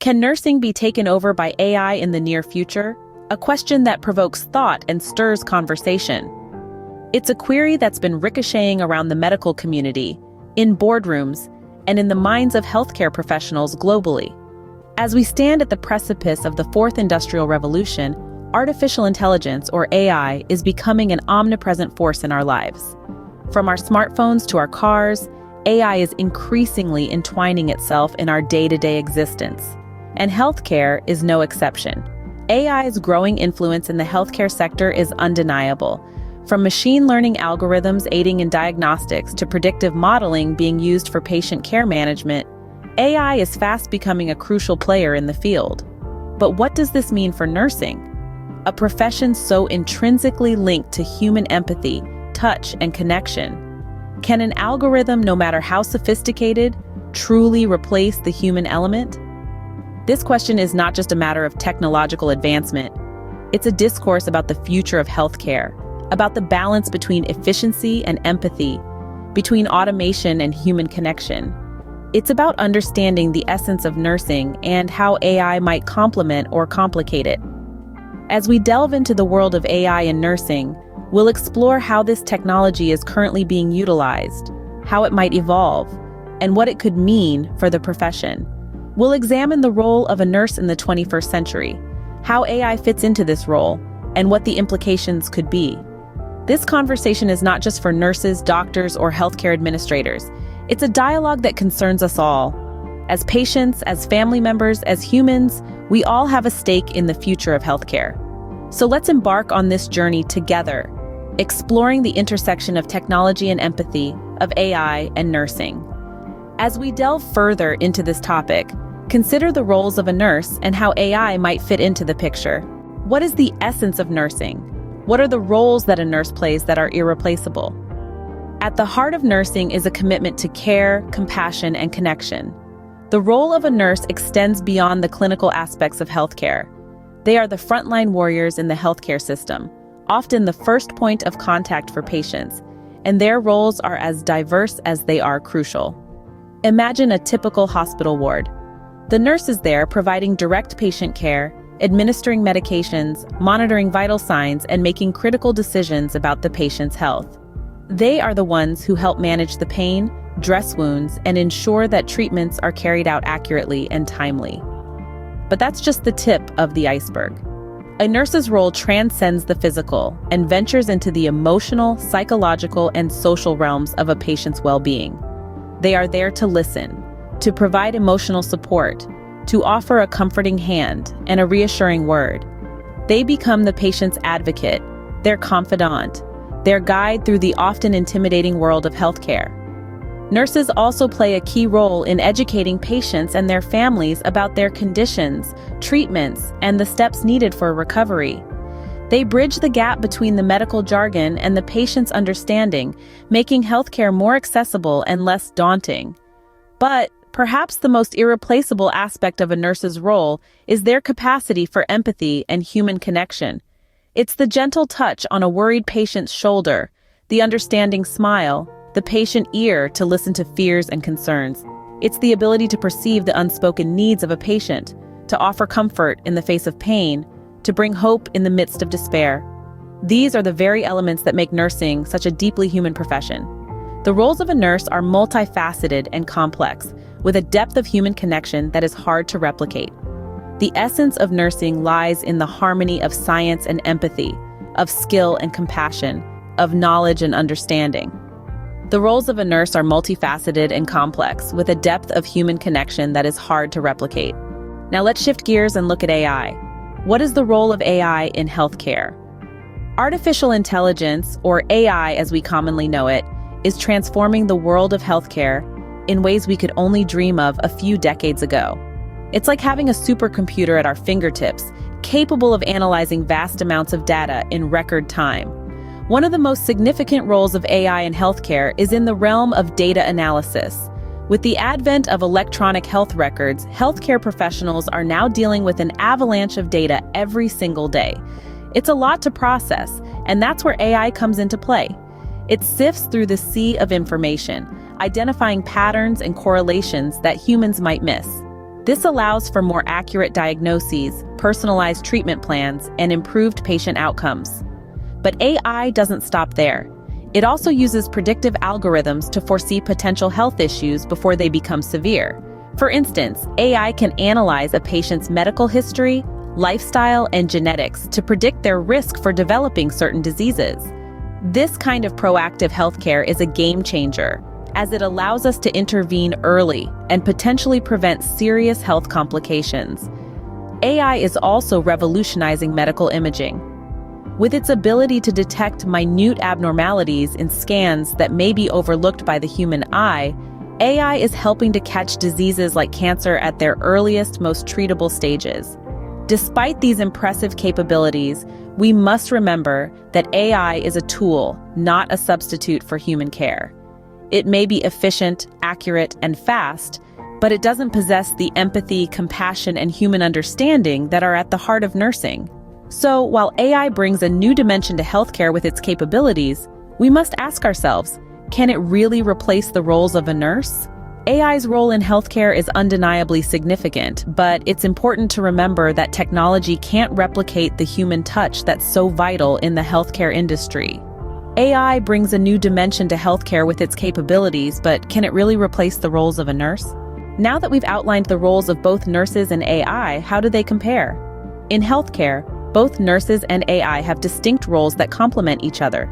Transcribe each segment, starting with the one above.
Can nursing be taken over by AI in the near future? A question that provokes thought and stirs conversation. It's a query that's been ricocheting around the medical community, in boardrooms, and in the minds of healthcare professionals globally. As we stand at the precipice of the fourth industrial revolution, artificial intelligence, or AI, is becoming an omnipresent force in our lives. From our smartphones to our cars, AI is increasingly entwining itself in our day-to-day existence. And healthcare is no exception. AI's growing influence in the healthcare sector is undeniable. From machine learning algorithms aiding in diagnostics to predictive modeling being used for patient care management, AI is fast becoming a crucial player in the field. But what does this mean for nursing? A profession so intrinsically linked to human empathy, touch, and connection. Can an algorithm, no matter how sophisticated, truly replace the human element? This question is not just a matter of technological advancement. It's a discourse about the future of healthcare, about the balance between efficiency and empathy, between automation and human connection. It's about understanding the essence of nursing and how AI might complement or complicate it. As we delve into the world of AI in nursing, we'll explore how this technology is currently being utilized, how it might evolve, and what it could mean for the profession. We'll examine the role of a nurse in the 21st century, how AI fits into this role, and what the implications could be. This conversation is not just for nurses, doctors, or healthcare administrators. It's a dialogue that concerns us all. As patients, as family members, as humans, we all have a stake in the future of healthcare. So let's embark on this journey together, exploring the intersection of technology and empathy, of AI and nursing. As we delve further into this topic, consider the roles of a nurse and how AI might fit into the picture. What is the essence of nursing? What are the roles that a nurse plays that are irreplaceable? At the heart of nursing is a commitment to care, compassion, and connection. The role of a nurse extends beyond the clinical aspects of healthcare. They are the frontline warriors in the healthcare system, often the first point of contact for patients, and their roles are as diverse as they are crucial. Imagine a typical hospital ward. The nurse is there providing direct patient care, administering medications, monitoring vital signs, and making critical decisions about the patient's health. They are the ones who help manage the pain, dress wounds, and ensure that treatments are carried out accurately and timely. But that's just the tip of the iceberg. A nurse's role transcends the physical and ventures into the emotional, psychological, and social realms of a patient's well-being. They are there to listen, to provide emotional support, to offer a comforting hand and a reassuring word. They become the patient's advocate, their confidant, their guide through the often intimidating world of healthcare. Nurses also play a key role in educating patients and their families about their conditions, treatments, and the steps needed for recovery. They bridge the gap between the medical jargon and the patient's understanding, making healthcare more accessible and less daunting. But perhaps the most irreplaceable aspect of a nurse's role is their capacity for empathy and human connection. It's the gentle touch on a worried patient's shoulder, the understanding smile, the patient ear to listen to fears and concerns. It's the ability to perceive the unspoken needs of a patient, to offer comfort in the face of pain, to bring hope in the midst of despair. These are the very elements that make nursing such a deeply human profession. The roles of a nurse are multifaceted and complex, with a depth of human connection that is hard to replicate. The essence of nursing lies in the harmony of science and empathy, of skill and compassion, of knowledge and understanding. The roles of a nurse are multifaceted and complex, with a depth of human connection that is hard to replicate. Now let's shift gears and look at AI. What is the role of AI in healthcare? Artificial intelligence, or AI as we commonly know it, is transforming the world of healthcare in ways we could only dream of a few decades ago. It's like having a supercomputer at our fingertips, capable of analyzing vast amounts of data in record time. One of the most significant roles of AI in healthcare is in the realm of data analysis. With the advent of electronic health records, healthcare professionals are now dealing with an avalanche of data every single day. It's a lot to process, and that's where AI comes into play. It sifts through the sea of information, identifying patterns and correlations that humans might miss. This allows for more accurate diagnoses, personalized treatment plans, and improved patient outcomes. But AI doesn't stop there. It also uses predictive algorithms to foresee potential health issues before they become severe. For instance, AI can analyze a patient's medical history, lifestyle, and genetics to predict their risk for developing certain diseases. This kind of proactive healthcare is a game changer, as it allows us to intervene early and potentially prevent serious health complications. AI is also revolutionizing medical imaging. With its ability to detect minute abnormalities in scans that may be overlooked by the human eye, AI is helping to catch diseases like cancer at their earliest, most treatable stages. Despite these impressive capabilities, we must remember that AI is a tool, not a substitute for human care. It may be efficient, accurate, and fast, but it doesn't possess the empathy, compassion, and human understanding that are at the heart of nursing. So, while AI brings a new dimension to healthcare with its capabilities, we must ask ourselves, can it really replace the roles of a nurse? AI's role in healthcare is undeniably significant, but it's important to remember that technology can't replicate the human touch that's so vital in the healthcare industry. AI brings a new dimension to healthcare with its capabilities, but can it really replace the roles of a nurse? Now that we've outlined the roles of both nurses and AI, how do they compare? In healthcare, both nurses and AI have distinct roles that complement each other.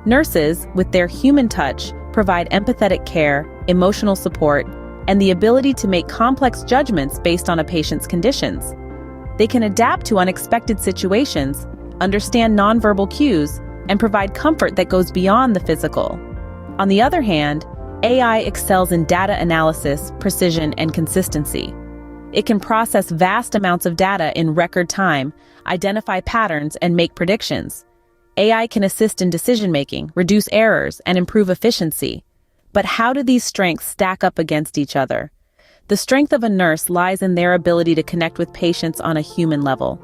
Nurses, with their human touch, provide empathetic care, emotional support, and the ability to make complex judgments based on a patient's conditions. They can adapt to unexpected situations, understand nonverbal cues, and provide comfort that goes beyond the physical. On the other hand, AI excels in data analysis, precision, and consistency. It can process vast amounts of data in record time, identify patterns, and make predictions. AI can assist in decision-making, reduce errors, and improve efficiency. But how do these strengths stack up against each other? The strength of a nurse lies in their ability to connect with patients on a human level.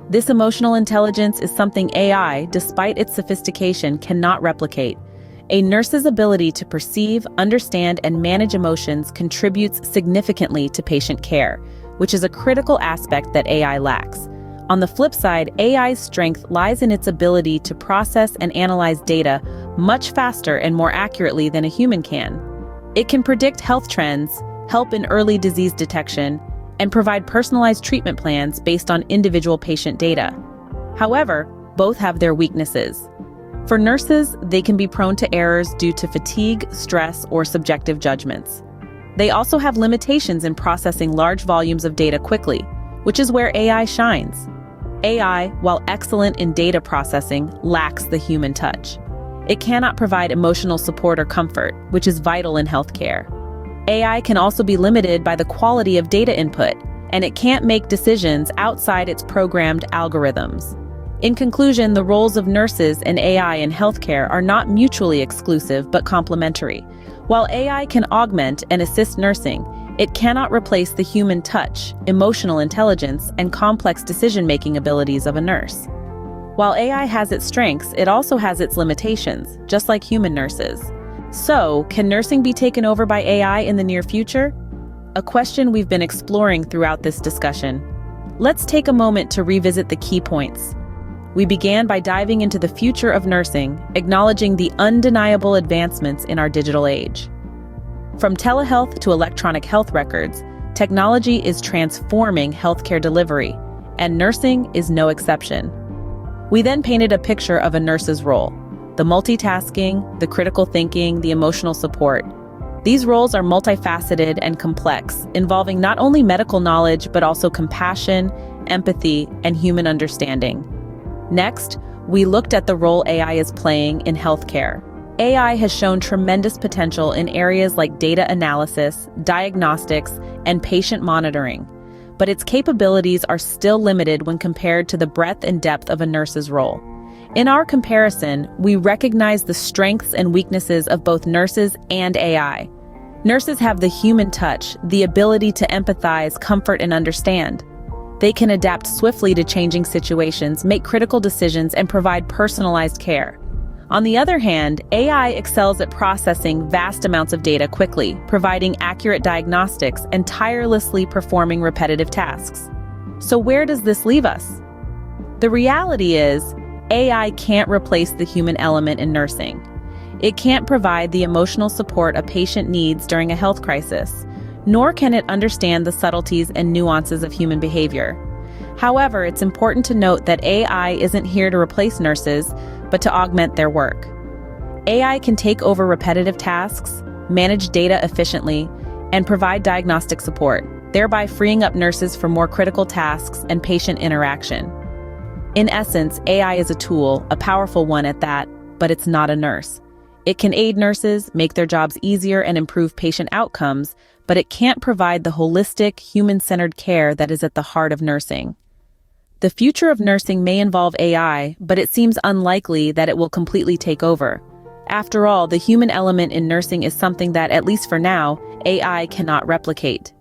This emotional intelligence is something AI, despite its sophistication, cannot replicate. A nurse's ability to perceive, understand, and manage emotions contributes significantly to patient care, which is a critical aspect that AI lacks. On the flip side, AI's strength lies in its ability to process and analyze data much faster and more accurately than a human can. It can predict health trends, help in early disease detection, and provide personalized treatment plans based on individual patient data. However, both have their weaknesses. For nurses, they can be prone to errors due to fatigue, stress, or subjective judgments. They also have limitations in processing large volumes of data quickly, which is where AI shines. AI, while excellent in data processing, lacks the human touch. It cannot provide emotional support or comfort, which is vital in healthcare. AI can also be limited by the quality of data input, and it can't make decisions outside its programmed algorithms. In conclusion, the roles of nurses and AI in healthcare are not mutually exclusive but complementary. While AI can augment and assist nursing, it cannot replace the human touch, emotional intelligence, and complex decision-making abilities of a nurse. While AI has its strengths, it also has its limitations, just like human nurses. So, can nursing be taken over by AI in the near future? A question we've been exploring throughout this discussion. Let's take a moment to revisit the key points. We began by diving into the future of nursing, acknowledging the undeniable advancements in our digital age. From telehealth to electronic health records, technology is transforming healthcare delivery, and nursing is no exception. We then painted a picture of a nurse's role: the multitasking, the critical thinking, the emotional support. These roles are multifaceted and complex, involving not only medical knowledge but also compassion, empathy, and human understanding. Next, we looked at the role AI is playing in healthcare. AI has shown tremendous potential in areas like data analysis, diagnostics, and patient monitoring, but its capabilities are still limited when compared to the breadth and depth of a nurse's role. In our comparison, we recognize the strengths and weaknesses of both nurses and AI. Nurses have the human touch, the ability to empathize, comfort, and understand. They can adapt swiftly to changing situations, make critical decisions, and provide personalized care. On the other hand, AI excels at processing vast amounts of data quickly, providing accurate diagnostics and tirelessly performing repetitive tasks. So where does this leave us? The reality is, AI can't replace the human element in nursing. It can't provide the emotional support a patient needs during a health crisis, nor can it understand the subtleties and nuances of human behavior. However, it's important to note that AI isn't here to replace nurses, but to augment their work. AI can take over repetitive tasks, manage data efficiently, and provide diagnostic support, thereby freeing up nurses for more critical tasks and patient interaction. In essence, AI is a tool, a powerful one at that, but it's not a nurse. It can aid nurses, make their jobs easier, and improve patient outcomes, but it can't provide the holistic, human-centered care that is at the heart of nursing. The future of nursing may involve AI, but it seems unlikely that it will completely take over. After all, the human element in nursing is something that, at least for now, AI cannot replicate.